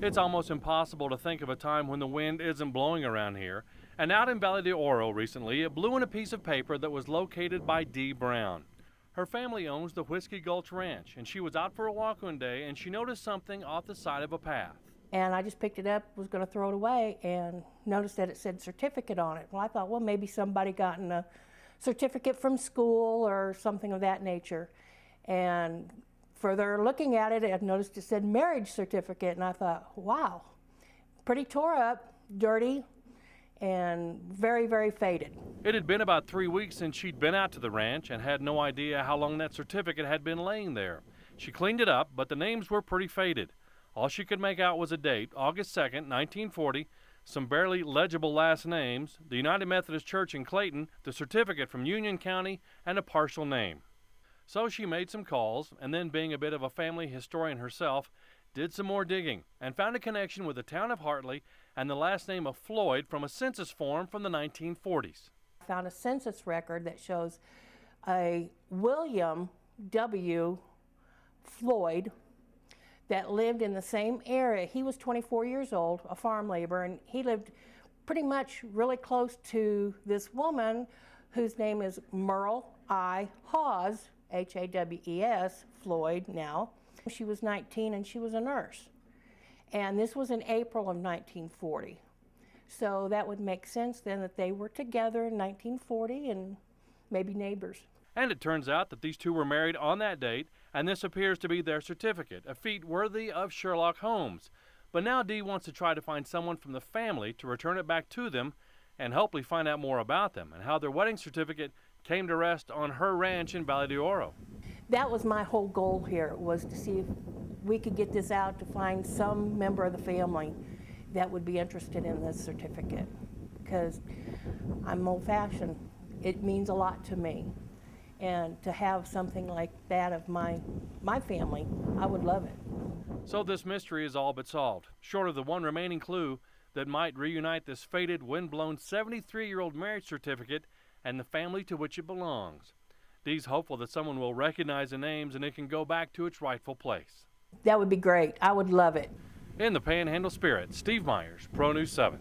It's almost impossible to think of a time when the wind isn't blowing around here. And out in Valle de Oro recently, it blew in a piece of paper that was located by Dee Brown. Her family owns the Whiskey Gulch Ranch, and she was out for a walk one day and she noticed something off the side of a path. And I just picked it up, was going to throw it away, and noticed that it said certificate on it. Well, I thought, well, maybe somebody gotten a certificate from school or something of that nature. And further looking at it, I noticed it said marriage certificate, and I thought, wow, pretty tore up, dirty, and very, very faded. It had been about 3 weeks since she'd been out to the ranch and had no idea how long that certificate had been laying there. She cleaned it up, but the names were pretty faded. All she could make out was a date, August 2nd, 1940, some barely legible last names, the United Methodist Church in Clayton, the certificate from Union County, and a partial name. So she made some calls, and then, being a bit of a family historian herself, did some more digging and found a connection with the town of Hartley and the last name of Floyd from a census form from the 1940s. I found a census record that shows a William W. Floyd that lived in the same area. He was 24 years old, a farm laborer, and he lived pretty much really close to this woman whose name is Merle I. Hawes, H-A-W-E-S, Floyd now. She was 19 and she was a nurse. And this was in April of 1940. So that would make sense then that they were together in 1940 and maybe neighbors. And it turns out that these two were married on that date, and this appears to be their certificate, a feat worthy of Sherlock Holmes. But now Dee wants to try to find someone from the family to return it back to them and hopefully find out more about them and how their wedding certificate came to rest on her ranch in Valle de Oro. That was my whole goal here, was to see if we could get this out to find some member of the family that would be interested in this certificate, because I'm old-fashioned. It means a lot to me. And to have something like that of my family, I would love it. So this mystery is all but solved, short of the one remaining clue that might reunite this faded, wind-blown 73-year-old marriage certificate and the family to which it belongs. Dee's hopeful that someone will recognize the names and it can go back to its rightful place. That would be great. I would love it. In the Panhandle spirit, Steve Myers, Pro News 7.